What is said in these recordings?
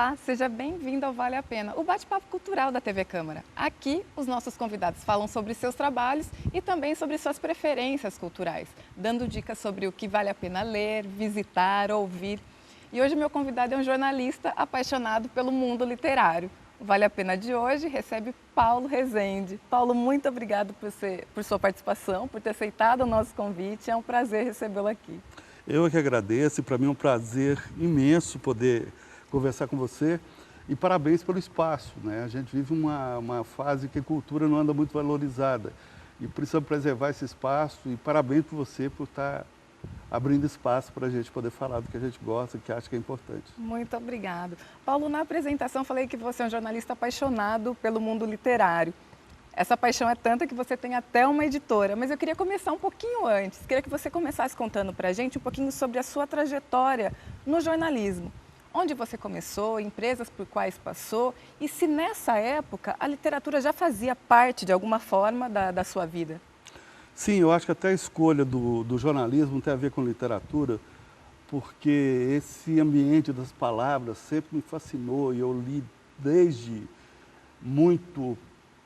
Olá, seja bem-vindo ao Vale a Pena, o bate-papo cultural da TV Câmara. Aqui, os nossos convidados falam sobre seus trabalhos e também sobre suas preferências culturais, dando dicas sobre o que vale a pena ler, visitar, ouvir. E hoje meu convidado é um jornalista apaixonado pelo mundo literário. O Vale a Pena de hoje recebe Paulo Rezende. Paulo, muito obrigado por sua participação, por ter aceitado o nosso convite. É um prazer recebê-lo aqui. Eu é que agradeço, e para mim é um prazer imenso poder conversar com você e parabéns pelo espaço, né? A gente vive uma fase que a cultura não anda muito valorizada e precisa preservar esse espaço e parabéns por você por estar abrindo espaço para a gente poder falar do que a gente gosta, que acha que é importante. Muito obrigado. Paulo, na apresentação falei que você é um jornalista apaixonado pelo mundo literário. Essa paixão é tanta que você tem até uma editora, mas eu queria começar um pouquinho antes. Queria que você começasse contando para a gente um pouquinho sobre a sua trajetória no jornalismo. Onde você começou, empresas por quais passou e se nessa época a literatura já fazia parte de alguma forma da sua vida. Sim, eu acho que até a escolha do jornalismo tem a ver com literatura, porque esse ambiente das palavras sempre me fascinou e eu li desde muito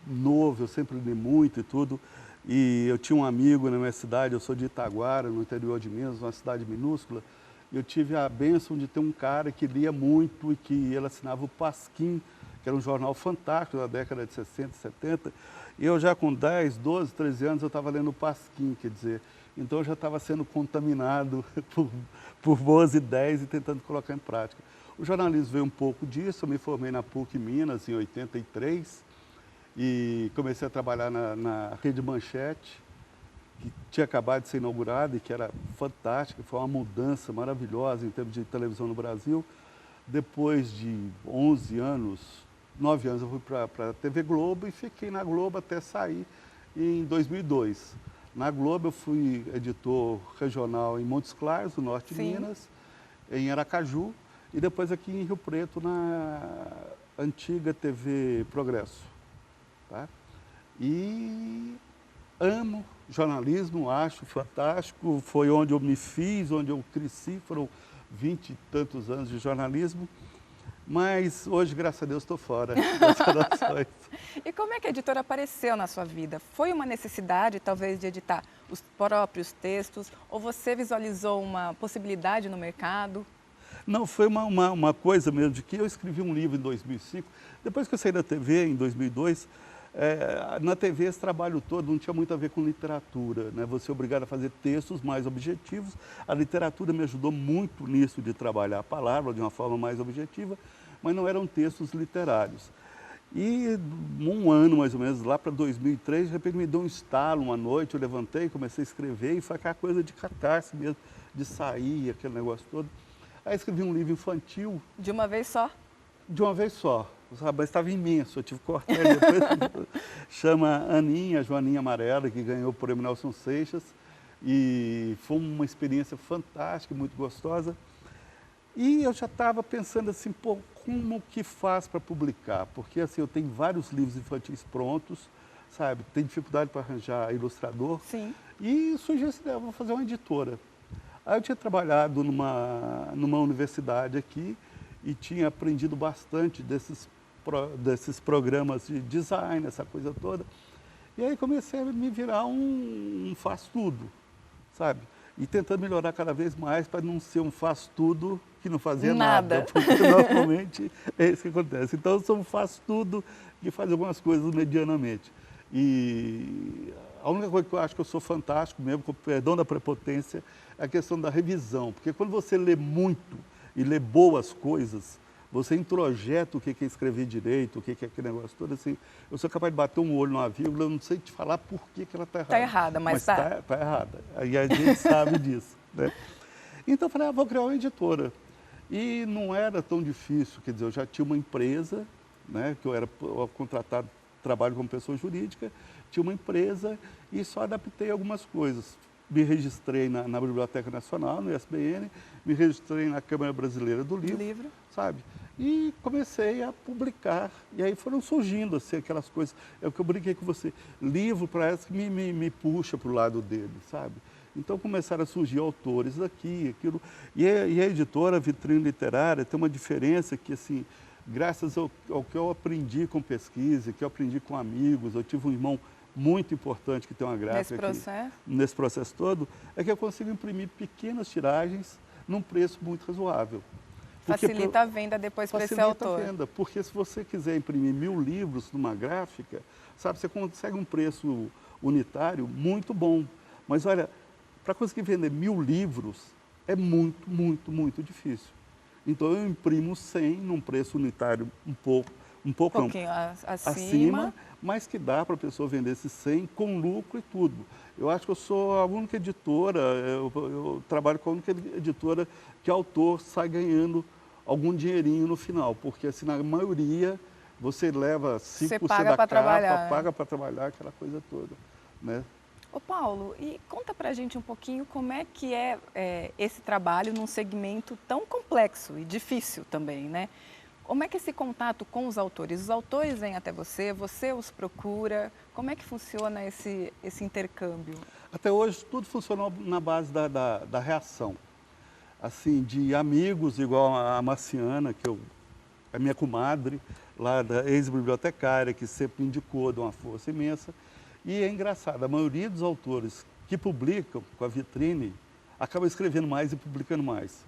novo, eu sempre li muito e tudo. E eu tinha um amigo na minha cidade, eu sou de Itaguara, no interior de Minas, uma cidade minúscula. Eu tive a bênção de ter um cara que lia muito e que ele assinava o Pasquim, que era um jornal fantástico da década de 60, 70. E eu já com 10, 12, 13 anos eu estava lendo o Pasquim, quer dizer, então eu já estava sendo contaminado por boas ideias e tentando colocar em prática. O jornalismo veio um pouco disso, eu me formei na PUC Minas em 83 e comecei a trabalhar na Rede Manchete, que tinha acabado de ser inaugurada e que era fantástica, foi uma mudança maravilhosa em termos de televisão no Brasil. Depois de 11 anos, 9 anos, eu fui para a TV Globo e fiquei na Globo até sair em 2002. Na Globo eu fui editor regional em Montes Claros, no norte de Minas, em Aracaju, e depois aqui em Rio Preto, na antiga TV Progresso. Tá? E amo jornalismo, acho fantástico, foi onde eu me fiz, onde eu cresci, foram 20 e tantos anos de jornalismo, mas hoje, graças a Deus, estou fora das redações. E como é que a editora apareceu na sua vida? Foi uma necessidade, talvez, de editar os próprios textos, ou você visualizou uma possibilidade no mercado? Não, foi uma coisa mesmo, de que eu escrevi um livro em 2005, depois que eu saí da TV, em 2002, na TV esse trabalho todo não tinha muito a ver com literatura, né? Você é obrigado a fazer textos mais objetivos. A literatura me ajudou muito nisso, de trabalhar a palavra de uma forma mais objetiva, mas não eram textos literários. E um ano mais ou menos, lá para 2003, de repente me deu um estalo uma noite, eu levantei, comecei a escrever e foi aquela coisa de catarse mesmo, de sair, aquele negócio todo. Aí escrevi um livro infantil. De uma vez só? De uma vez só. Mas estava imenso, eu tive que cortar ele depois. Chama Aninha, Joaninha Amarela, que ganhou o prêmio Nelson Seixas. E foi uma experiência fantástica, muito gostosa. E eu já estava pensando assim, pô, como que faz para publicar? Porque assim, eu tenho vários livros infantis prontos, sabe? Tenho dificuldade para arranjar ilustrador. Sim. E surgiu essa ideia, vou fazer uma editora. Aí eu tinha trabalhado numa universidade aqui e tinha aprendido bastante desses programas de design, essa coisa toda. E aí comecei a me virar um faz-tudo, sabe? E tentando melhorar cada vez mais para não ser um faz-tudo que não fazia nada. Porque normalmente é isso que acontece. Então eu sou um faz-tudo que faz algumas coisas medianamente. E a única coisa que eu acho que eu sou fantástico mesmo, com perdão da prepotência, é a questão da revisão. Porque quando você lê muito e lê boas coisas, você introjeta o que é escrever direito, o que é aquele negócio todo assim. Eu sou capaz de bater um olho numa vírgula, eu não sei te falar por que ela está errada. Está errada, mas está. Está errada. Aí a gente sabe disso, né? Então eu falei, vou criar uma editora. E não era tão difícil, quer dizer, eu já tinha uma empresa, né, que eu era contratado, trabalho como pessoa jurídica, tinha uma empresa e só adaptei algumas coisas. Me registrei na Biblioteca Nacional, no ISBN, me registrei na Câmara Brasileira do Livro, sabe? E comecei a publicar. E aí foram surgindo assim, aquelas coisas. É o que eu brinquei com você. Livro parece que me puxa para o lado dele, sabe? Então começaram a surgir autores daqui, aquilo. E a editora Vitrine Literária tem uma diferença que, assim, graças ao que eu aprendi com pesquisa, que eu aprendi com amigos, eu tive um irmão muito importante que tem uma gráfica nesse processo todo, é que eu consigo imprimir pequenas tiragens num preço muito razoável. Facilita a venda depois para esse autor. Facilita a venda, porque se você quiser imprimir 1000 livros numa gráfica, sabe, você consegue um preço unitário muito bom. Mas olha, para conseguir vender 1000 livros é muito, muito, muito difícil. Então eu imprimo 100 num preço unitário um pouquinho acima, mas que dá para a pessoa vender esses 100 com lucro e tudo. Eu acho que eu sou a única editora, eu trabalho com a única editora que o autor sai ganhando algum dinheirinho no final, porque assim, na maioria você leva 5% da capa, paga para trabalhar, aquela coisa toda, né? Ô Paulo, e conta pra gente um pouquinho como é que é, esse trabalho num segmento tão complexo e difícil também, né? Como é que é esse contato com os autores? Os autores vêm até você os procura? Como é que funciona esse intercâmbio? Até hoje tudo funcionou na base da reação. Assim, de amigos, igual a Marciana, que é minha comadre, lá da ex-bibliotecária, que sempre me indicou de uma força imensa. E é engraçado, a maioria dos autores que publicam com a vitrine acaba escrevendo mais e publicando mais.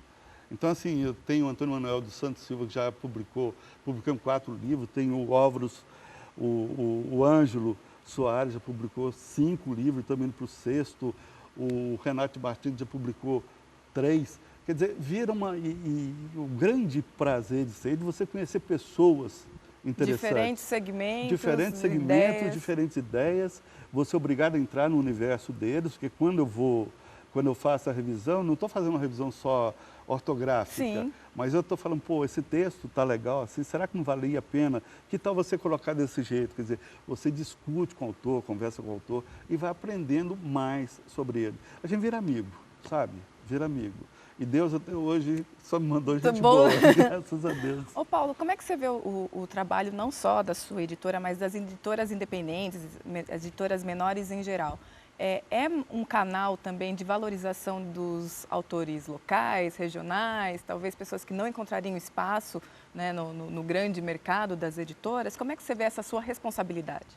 Então, assim, eu tenho o Antônio Manuel dos Santos Silva, que já publicamos 4 livros, tenho o Álvaros, o Ângelo Soares já publicou 5 livros, também indo para o 6º, o Renato Martins já publicou 3. Quer dizer, vira o grande prazer de ser, de você conhecer pessoas interessantes. Diferentes segmentos, diferentes ideias. Você é obrigado a entrar no universo deles, porque quando eu faço a revisão, não estou fazendo uma revisão só ortográfica, sim, mas eu estou falando, pô, esse texto está legal, assim, será que não valia a pena? Que tal você colocar desse jeito? Quer dizer, você discute com o autor, conversa com o autor e vai aprendendo mais sobre ele. A gente vira amigo, sabe? Vira amigo. E Deus até hoje só me mandou gente boa, graças a Deus. Ô Paulo, como é que você vê o trabalho não só da sua editora, mas das editoras independentes, editoras menores em geral? É um canal também de valorização dos autores locais, regionais, talvez pessoas que não encontrariam espaço, né, no grande mercado das editoras? Como é que você vê essa sua responsabilidade?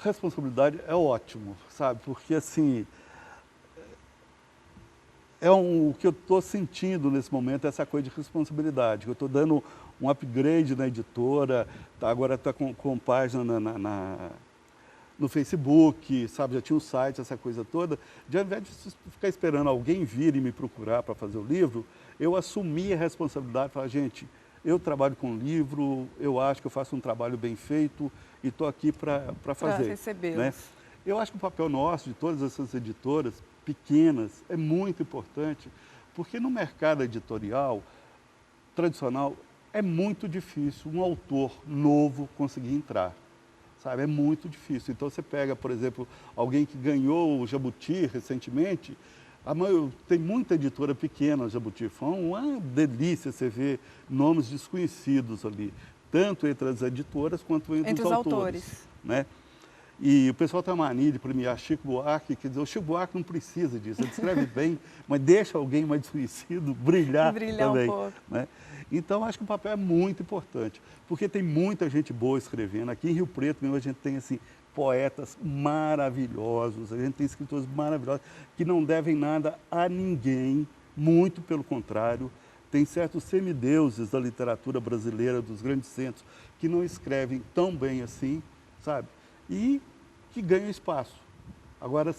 Responsabilidade é ótimo, sabe? Porque assim, o que eu estou sentindo nesse momento, essa coisa de responsabilidade. Eu estou dando um upgrade na editora, agora está com página no Facebook, sabe, já tinha um site, essa coisa toda. De ao invés de ficar esperando alguém vir e me procurar para fazer o livro, eu assumi a responsabilidade e falei, gente, eu trabalho com livro, eu acho que eu faço um trabalho bem feito e estou aqui para fazer. Para recebê-los. Né? Eu acho que o papel nosso, de todas essas editoras pequenas, é muito importante, porque no mercado editorial tradicional é muito difícil um autor novo conseguir entrar. Sabe, é muito difícil. Então você pega, por exemplo, alguém que ganhou o Jabuti recentemente, tem muita editora pequena no Jabuti, foi uma delícia você ver nomes desconhecidos ali, tanto entre as editoras quanto entre os autores. Né? E o pessoal tem uma mania de premiar Chico Buarque, quer dizer, o Chico Buarque não precisa disso, ele escreve bem, mas deixa alguém mais desconhecido brilhar também. Um pouco. Né? Então, acho que o papel é muito importante, porque tem muita gente boa escrevendo. Aqui em Rio Preto mesmo a gente tem assim, poetas maravilhosos, a gente tem escritores maravilhosos que não devem nada a ninguém, muito pelo contrário. Tem certos semideuses da literatura brasileira, dos grandes centros, que não escrevem tão bem assim, sabe? E que ganham espaço. Agora,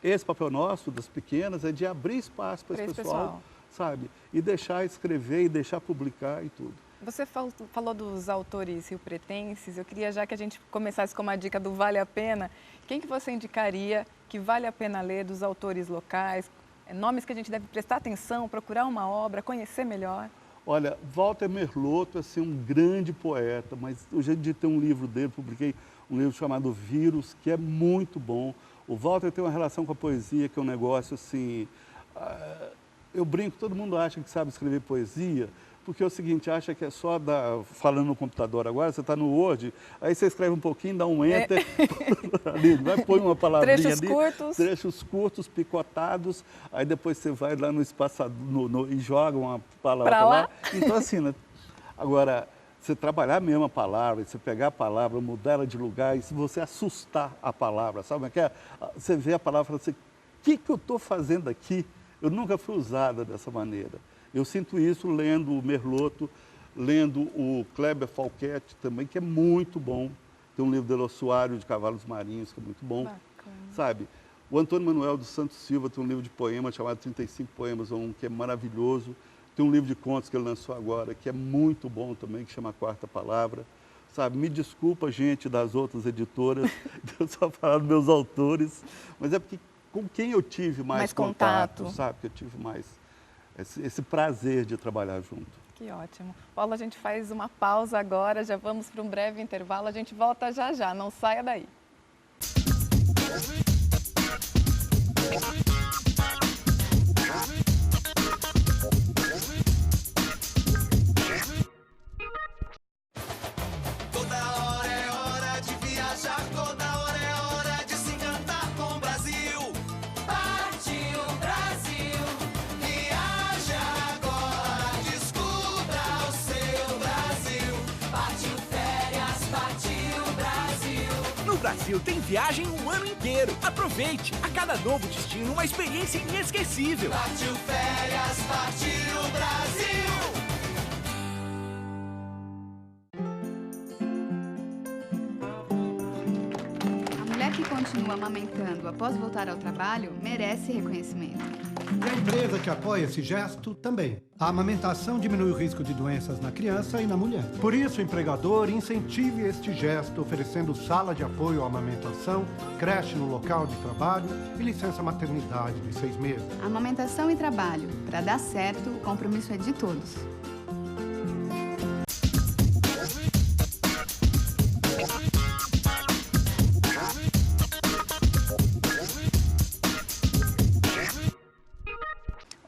esse papel nosso, das pequenas, é de abrir espaço para esse pessoal, sabe? E deixar escrever e deixar publicar e tudo. Você falou dos autores riopretenses, eu queria já que a gente começasse com uma dica do Vale a Pena. Quem que você indicaria que vale a pena ler dos autores locais? Nomes que a gente deve prestar atenção, procurar uma obra, conhecer melhor? Olha, Walter Merlotto é assim, um grande poeta, mas o jeito de ter um livro dele, publiquei um livro chamado Vírus, que é muito bom. O Walter tem uma relação com a poesia, que é um negócio assim... eu brinco, todo mundo acha que sabe escrever poesia, porque é o seguinte, acha que é só falando no computador agora, você está no Word, aí você escreve um pouquinho, dá um Enter, ali, vai pôr uma palavrinha trechos curtos, picotados, aí depois você vai lá no espaçador e joga uma palavra lá. Então assim, né, Agora, você trabalhar mesmo a palavra, você pegar a palavra, mudar ela de lugar, e se você assustar a palavra, sabe como é que é? Você vê a palavra e fala assim, o que eu estou fazendo aqui? Eu nunca fui usada dessa maneira. Eu sinto isso lendo o Merloto, lendo o Kleber Falquete também, que é muito bom. Tem um livro dele, Ossuário de Cavalos Marinhos, que é muito bom. Bacana. Sabe? O Antônio Manuel dos Santos Silva tem um livro de poemas chamado 35 Poemas, que é maravilhoso. Tem um livro de contos que ele lançou agora, que é muito bom também, que chama A Quarta Palavra. Sabe? Me desculpa, gente, das outras editoras, de eu só falar dos meus autores, mas é porque com quem eu tive mais contato, sabe? Que eu tive mais esse prazer de trabalhar junto. Que ótimo. Paulo, a gente faz uma pausa agora, já vamos para um breve intervalo, a gente volta já já, não saia daí. No Brasil tem viagem o ano inteiro. Aproveite! A cada novo destino, uma experiência inesquecível. Partiu férias, partiu Brasil! A mulher que continua amamentando após voltar ao trabalho merece reconhecimento. E a empresa que apoia esse gesto também. A amamentação diminui o risco de doenças na criança e na mulher. Por isso, o empregador incentive este gesto, oferecendo sala de apoio à amamentação, creche no local de trabalho e licença maternidade de 6 meses. Amamentação e trabalho. Para dar certo, o compromisso é de todos.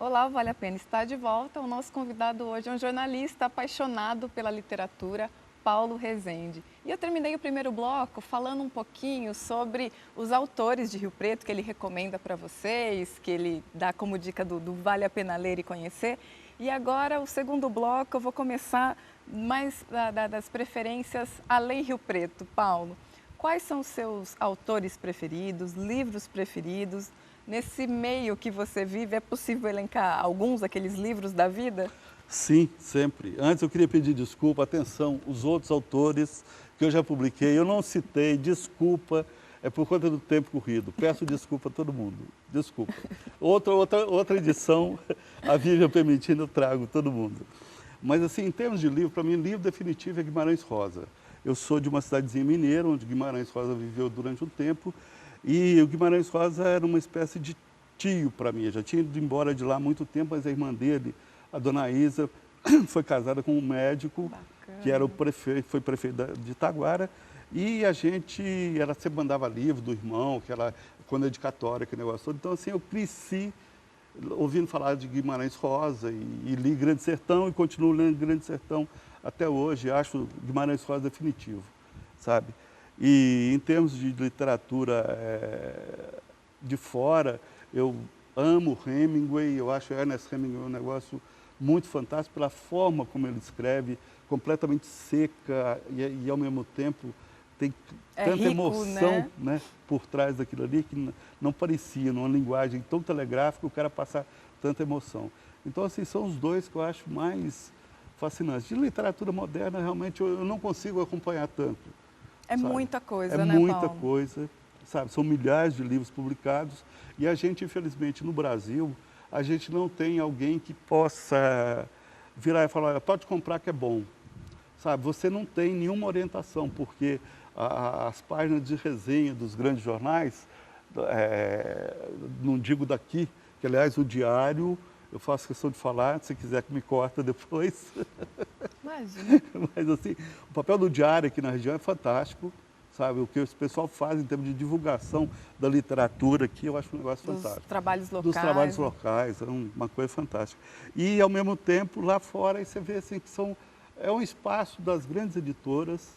Olá, o Vale a Pena está de volta. O nosso convidado hoje é um jornalista apaixonado pela literatura, Paulo Rezende. E eu terminei o primeiro bloco falando um pouquinho sobre os autores de Rio Preto que ele recomenda para vocês, que ele dá como dica do Vale a Pena ler e conhecer. E agora, o segundo bloco, eu vou começar mais das preferências além Rio Preto. Paulo, quais são os seus autores preferidos, livros preferidos? Nesse meio que você vive, é possível elencar alguns daqueles livros da vida? Sim, sempre. Antes eu queria pedir desculpa, atenção, os outros autores que eu já publiquei, eu não citei, desculpa, é por conta do tempo corrido. Peço desculpa a todo mundo, desculpa. Outra edição, a Vivian permitindo, eu trago todo mundo. Mas assim, em termos de livro, para mim, livro definitivo é Guimarães Rosa. Eu sou de uma cidadezinha mineira, onde Guimarães Rosa viveu durante um tempo, e o Guimarães Rosa era uma espécie de tio para mim. Eu já tinha ido embora de lá há muito tempo, mas a irmã dele, a dona Isa, foi casada com um médico. Bacana. Que era o prefeito, foi prefeito de Itaguara. E a gente, ela sempre mandava livro do irmão, que era quando é dedicatória, aquele negócio todo. Então, assim, eu cresci ouvindo falar de Guimarães Rosa e li Grande Sertão e continuo lendo Grande Sertão até hoje. Acho Guimarães Rosa definitivo, sabe? E em termos de literatura de fora, eu amo Hemingway, eu acho Ernest Hemingway um negócio muito fantástico pela forma como ele escreve, completamente seca e ao mesmo tempo tem tanta rico, emoção, né, por trás daquilo ali que não parecia, numa linguagem tão telegráfica, o cara passar tanta emoção. Então, assim, são os dois que eu acho mais fascinantes. De literatura moderna, realmente, eu não consigo acompanhar tanto. É sabe? Muita coisa, né, Paulo? É muita coisa, sabe? São milhares de livros publicados e a gente, infelizmente, no Brasil, a gente não tem alguém que possa virar e falar, olha, pode comprar que é bom, sabe? Você não tem nenhuma orientação, porque as páginas de resenha dos grandes jornais, não digo daqui, que aliás o Diário, eu faço questão de falar, se quiser que me corta depois. Imagina. Mas assim, o papel do Diário aqui na região é fantástico, sabe? O que o pessoal faz em termos de divulgação da literatura aqui, eu acho um negócio fantástico. Dos trabalhos locais. Dos trabalhos locais, é uma coisa fantástica. E, ao mesmo tempo, lá fora, aí você vê assim, que é um espaço das grandes editoras,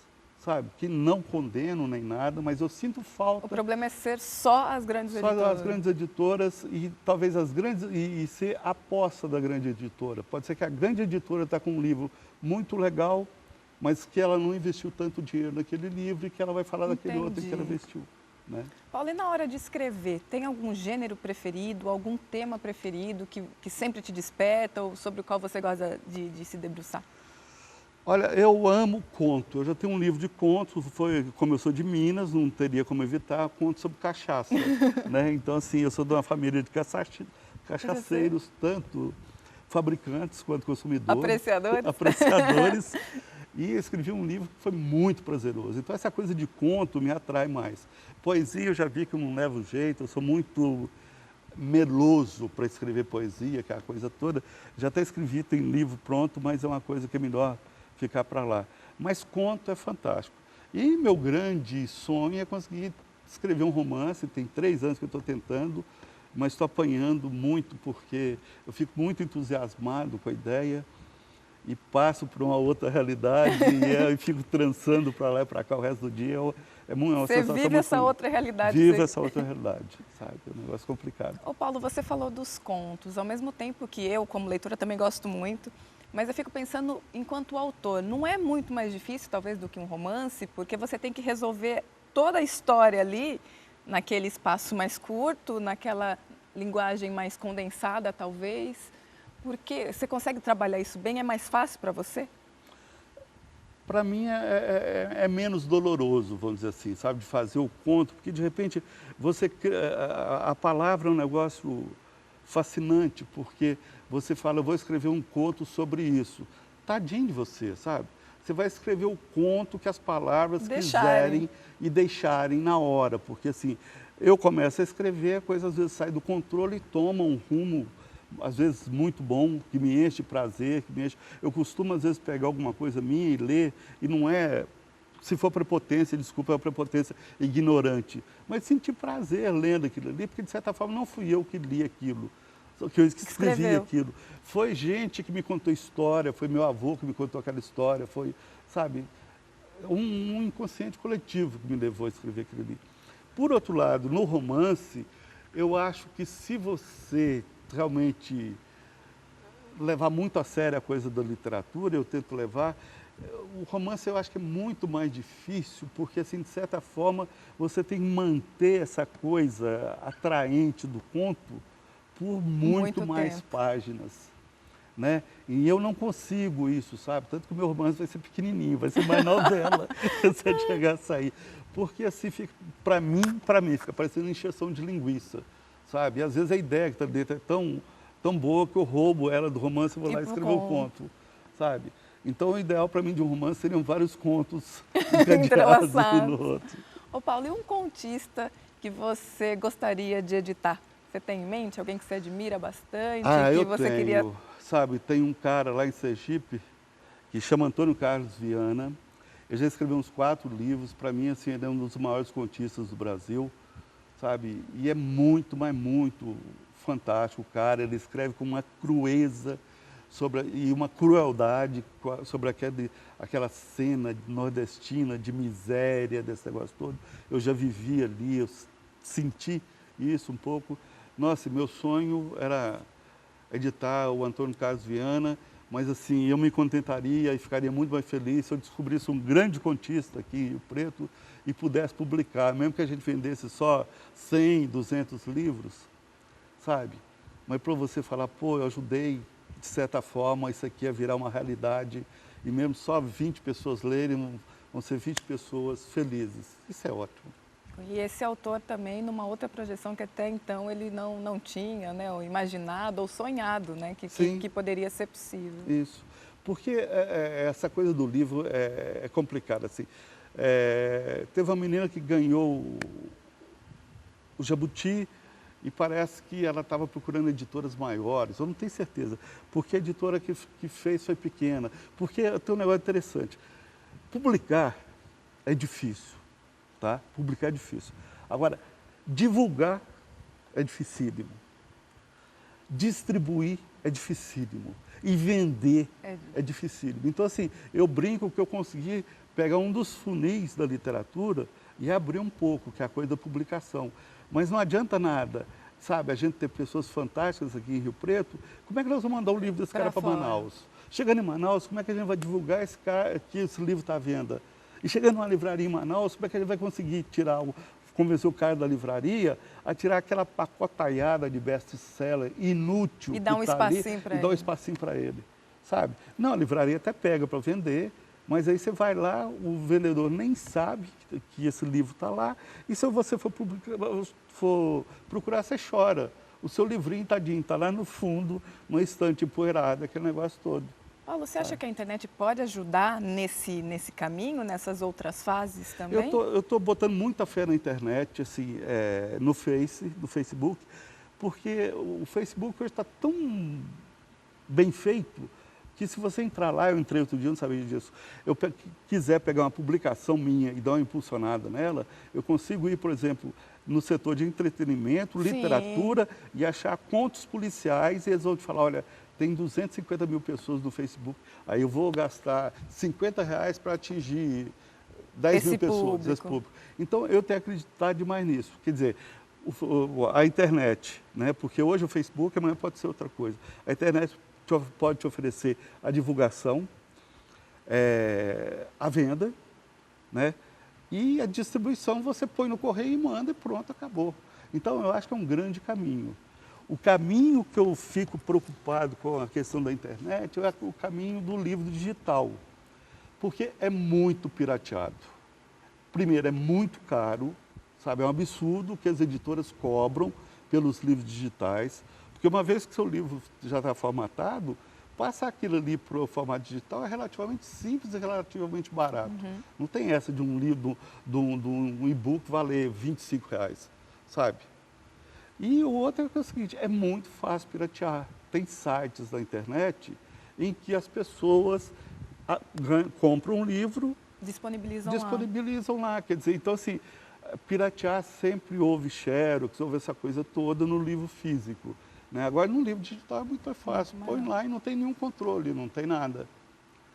sabe? Que não condeno nem nada, mas eu sinto falta. O problema é ser só as grandes editoras. Só as grandes editoras e talvez as grandes e ser a aposta da grande editora. Pode ser que a grande editora está com um livro muito legal, mas que ela não investiu tanto dinheiro naquele livro e que ela vai falar daquele outro que ela investiu. Né? Paulo, e na hora de escrever, tem algum gênero preferido, algum tema preferido que sempre te desperta ou sobre o qual você gosta de se debruçar? Olha, eu amo conto. Eu já tenho um livro de contos, como eu sou de Minas, não teria como evitar, conto sobre cachaça. Né? Então, assim, eu sou de uma família de cachaceiros, tanto fabricantes quanto consumidores. Apreciadores. Apreciadores. E escrevi um livro que foi muito prazeroso. Então, essa coisa de conto me atrai mais. Poesia, eu já vi que eu não levo jeito, eu sou muito meloso para escrever poesia, aquela coisa toda. Já até escrevi, tem livro pronto, mas é uma coisa que é melhor ficar para lá. Mas conto é fantástico. E meu grande sonho é conseguir escrever um romance, tem 3 anos que eu estou tentando, mas estou apanhando muito porque eu fico muito entusiasmado com a ideia e passo para uma outra realidade e fico trançando para lá e para cá o resto do dia. É uma você sensação vive essa outra realidade. Vive essa outra realidade, sabe? É um negócio complicado. Ô Paulo, você falou dos contos, ao mesmo tempo que eu, como leitora, também gosto muito, mas eu fico pensando, enquanto autor, não é muito mais difícil, talvez, do que um romance, porque você tem que resolver toda a história ali, naquele espaço mais curto, naquela linguagem mais condensada, talvez, porque você consegue trabalhar isso bem? É mais fácil para você? Para mim é menos doloroso, vamos dizer assim, sabe, de fazer o conto, porque de repente a palavra é um negócio fascinante, porque você fala, eu vou escrever um conto sobre isso. Tadinho de você, sabe? Você vai escrever o conto que as palavras quiserem e deixarem na hora, porque assim, eu começo a escrever, a coisa às vezes sai do controle e toma um rumo, às vezes muito bom, que me enche de prazer, que me enche. Eu costumo às vezes pegar alguma coisa minha e ler, e não é, se for prepotência, desculpa, é uma prepotência ignorante, mas sentir prazer lendo aquilo ali, porque de certa forma não fui eu que li aquilo, que eu escrevi aquilo. Foi gente que me contou história, foi meu avô que me contou aquela história, foi, sabe, um inconsciente coletivo que me levou a escrever aquilo ali. Por outro lado, no romance, eu acho que se você realmente levar muito a sério a coisa da literatura, eu tento levar, o romance eu acho que é muito mais difícil, porque assim, de certa forma, você tem que manter essa coisa atraente do conto por muito mais tempo. Páginas, né? E eu não consigo isso, sabe? Tanto que o meu romance vai ser pequenininho, vai ser mais novela, se chegar a sair. Porque assim, para mim, fica parecendo encheção de linguiça, sabe? E às vezes a ideia que está dentro é tão boa que eu roubo ela do romance e vou lá escrever o conto, sabe? Então o ideal para mim de um romance seriam vários contos encadeados um no outro. Ô Paulo, e um contista que você gostaria de editar? Você tem em mente alguém que você admira bastante? Eu tenho. Sabe, tem um cara lá em Sergipe que chama Antônio Carlos Viana. Ele já escreveu uns 4 livros. Para mim, assim, ele é um dos maiores contistas do Brasil, sabe? E é muito, mas muito fantástico o cara. Ele escreve com uma crueza e uma crueldade sobre aquela cena nordestina de miséria, desse negócio todo. Eu já vivi ali, eu senti isso um pouco. Nossa, meu sonho era editar o Antônio Carlos Viana, mas assim, eu me contentaria e ficaria muito mais feliz se eu descobrisse um grande contista aqui em Rio Preto e pudesse publicar, mesmo que a gente vendesse só 100, 200 livros, sabe? Mas para você falar, pô, eu ajudei, de certa forma, isso aqui a virar uma realidade, e mesmo só 20 pessoas lerem, vão ser 20 pessoas felizes. Isso é ótimo. E esse autor também, numa outra projeção que até então ele não tinha, né, ou imaginado ou sonhado, né, que poderia ser possível. Isso, porque essa coisa do livro é complicada. Assim. Teve uma menina que ganhou o Jabuti e parece que ela estava procurando editoras maiores, eu não tenho certeza, porque a editora que fez foi pequena, porque tem um negócio interessante, publicar é difícil. Tá? Publicar é difícil. Agora, divulgar é dificílimo. Distribuir é dificílimo. E vender é dificílimo. Então, assim, eu brinco que eu consegui pegar um dos funis da literatura e abrir um pouco, que é a coisa da publicação. Mas não adianta nada, sabe, a gente ter pessoas fantásticas aqui em Rio Preto, como é que nós vamos mandar o livro desse cara para Manaus? Chegando em Manaus, como é que a gente vai divulgar que esse livro está à venda? E chegando numa livraria em Manaus, como é que a gente vai conseguir convencer o cara da livraria a tirar aquela pacotaiada de best-seller inútil E dar um espacinho para ele. E dar um espacinho para ele, sabe? Não, a livraria até pega para vender, mas aí você vai lá, o vendedor nem sabe que esse livro está lá, e se você for procurar, você chora. O seu livrinho, tadinho, está lá no fundo, numa estante empoeirada, aquele negócio todo. Paulo, você acha que a internet pode ajudar nesse caminho, nessas outras fases também? Eu estou botando muita fé na internet, assim, no Facebook, porque o Facebook hoje está tão bem feito que se você entrar lá, eu entrei outro dia, não sabia disso, eu quiser pegar uma publicação minha e dar uma impulsionada nela, eu consigo ir, por exemplo, no setor de entretenimento, literatura, e achar contos policiais, e eles vão te falar, olha, tem 250 mil pessoas no Facebook, aí eu vou gastar R$50 para atingir 10 mil pessoas, esse público. Então, eu tenho que acreditar demais nisso. Quer dizer, a internet, né? Porque hoje o Facebook, amanhã pode ser outra coisa. A internet pode te oferecer a divulgação, a venda, né? E a distribuição você põe no correio e manda e pronto, acabou. Então, eu acho que é um grande caminho. O caminho que eu fico preocupado com a questão da internet é o caminho do livro digital, porque é muito pirateado. Primeiro, é muito caro, sabe? É um absurdo que as editoras cobram pelos livros digitais, porque uma vez que seu livro já está formatado, passar aquilo ali para o formato digital é relativamente simples e relativamente barato. Não tem essa de um livro, de um e-book valer R$25, sabe? E o outro é o seguinte, é muito fácil piratear. Tem sites da internet em que as pessoas compram um livro, disponibilizam lá. Quer dizer, então assim, piratear sempre houve xerox, houve essa coisa toda no livro físico, né? Agora no livro digital é muito mais fácil, põe lá e não tem nenhum controle, não tem nada.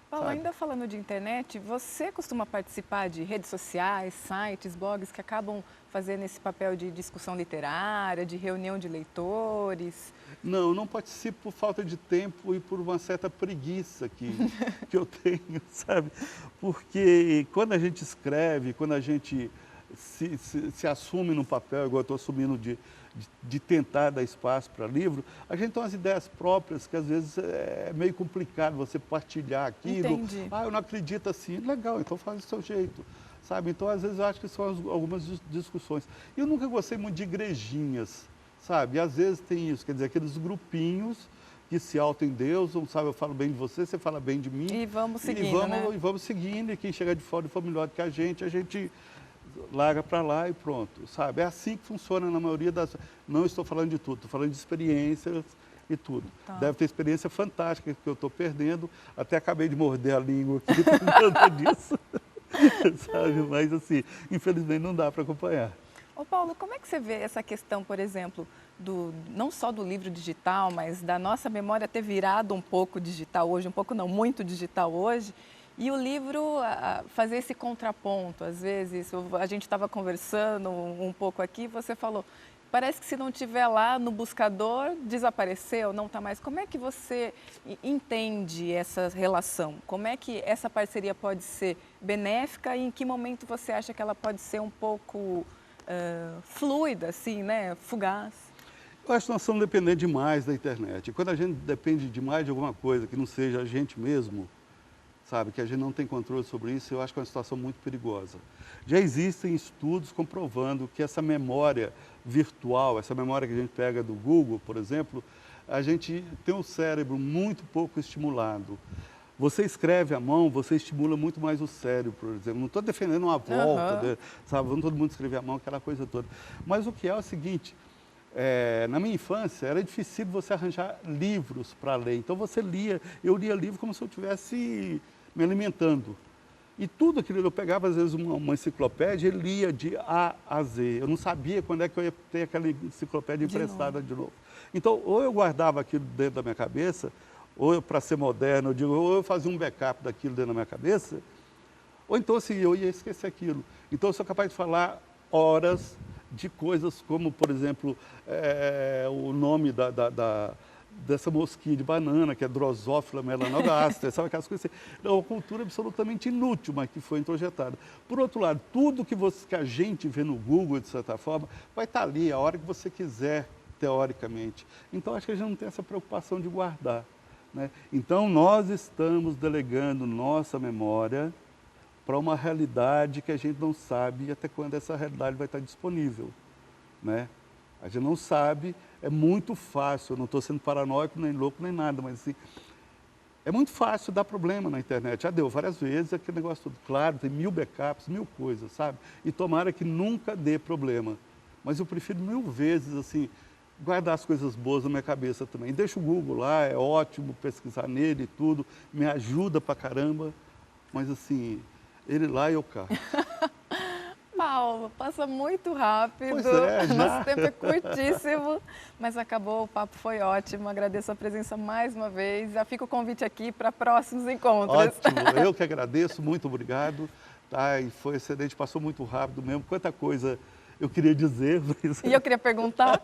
Paulo, ainda falando de internet, você costuma participar de redes sociais, sites, blogs que acabam fazendo esse papel de discussão literária, de reunião de leitores? Não, eu não participo por falta de tempo e por uma certa preguiça que eu tenho, sabe? Porque quando a gente escreve, quando a gente se assume no papel, igual eu estou assumindo de tentar dar espaço para livro, a gente tem umas ideias próprias que às vezes é meio complicado você partilhar aquilo. Entendi. Ah, eu não acredito assim. Legal, então faz do seu jeito, sabe? Então, às vezes, eu acho que são algumas discussões. Eu nunca gostei muito de igrejinhas, sabe? E, às vezes tem isso, quer dizer, aqueles grupinhos que se auto-endeusam, sabe? Eu falo bem de você, você fala bem de mim. E vamos seguindo, né? E vamos seguindo, e quem chegar de fora e for melhor do que a gente larga para lá e pronto, sabe? É assim que funciona na maioria das... Não estou falando de tudo, estou falando de experiências e tudo. Tá. Deve ter experiência fantástica que eu estou perdendo, até acabei de morder a língua aqui por conta disso, sabe? Mas assim, infelizmente não dá para acompanhar. Ô Paulo, como é que você vê essa questão, por exemplo, não só do livro digital, mas da nossa memória ter virado um pouco digital hoje, um pouco não, muito digital hoje, e o livro fazer esse contraponto, às vezes, a gente estava conversando um pouco aqui, você falou, parece que se não estiver lá no buscador, desapareceu, não está mais. Como é que você entende essa relação? Como é que essa parceria pode ser benéfica e em que momento você acha que ela pode ser um pouco fluida, assim, né? Fugaz? Eu acho que nós estamos dependendo demais da internet. E quando a gente depende demais de alguma coisa que não seja a gente mesmo, sabe, que a gente não tem controle sobre isso, eu acho que é uma situação muito perigosa. Já existem estudos comprovando que essa memória virtual, essa memória que a gente pega do Google, por exemplo, a gente tem um cérebro muito pouco estimulado. Você escreve à mão, você estimula muito mais o cérebro, por exemplo. Não estou defendendo uma volta, sabe, vamos todo mundo escrever à mão, aquela coisa toda. Mas o que é o seguinte, na minha infância, era difícil você arranjar livros para ler. Então você lia, eu lia livro como se eu estivesse me alimentando. E tudo aquilo, eu pegava às vezes uma enciclopédia e lia de A a Z. Eu não sabia quando é que eu ia ter aquela enciclopédia emprestada de novo. Então, ou eu guardava aquilo dentro da minha cabeça, ou para ser moderno, eu digo, ou eu fazia um backup daquilo dentro da minha cabeça, Ou então, assim, eu ia esquecer aquilo. Então, eu sou capaz de falar horas de coisas como, por exemplo, o nome dessa mosquinha de banana, que é Drosophila melanogaster, sabe aquelas coisas assim. É uma cultura absolutamente inútil, mas que foi introjetada. Por outro lado, tudo que a gente vê no Google, de certa forma, vai estar ali a hora que você quiser, teoricamente. Então, acho que a gente não tem essa preocupação de guardar, né? Então, nós estamos delegando nossa memória para uma realidade que a gente não sabe até quando essa realidade vai estar disponível, né? A gente não sabe, é muito fácil, eu não estou sendo paranoico, nem louco, nem nada, mas assim, é muito fácil dar problema na internet. Já deu várias vezes, aquele negócio tudo claro, tem 1000 backups, 1000 coisas, sabe? E tomara que nunca dê problema. Mas eu prefiro 1000 vezes, assim, guardar as coisas boas na minha cabeça também. Deixa o Google lá, é ótimo pesquisar nele e tudo, me ajuda pra caramba, mas assim, ele lá e eu cá. Paulo, passa muito rápido, Pois é, nosso tempo é curtíssimo, mas acabou, o papo foi ótimo, agradeço a presença mais uma vez, já fica o convite aqui para próximos encontros. Ótimo, eu que agradeço, muito obrigado, tá? E foi excelente, passou muito rápido mesmo, quanta coisa eu queria dizer. Mas... E eu queria perguntar.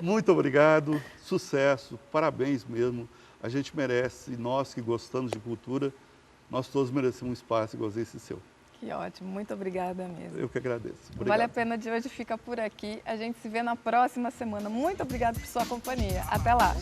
Muito obrigado, sucesso, parabéns mesmo, a gente merece, nós que gostamos de cultura, nós todos merecemos um espaço igual esse seu. Que ótimo, muito obrigada mesmo. Eu que agradeço. Obrigado. Vale a Pena de hoje fica por aqui. A gente se vê na próxima semana. Muito obrigada por sua companhia. Até lá.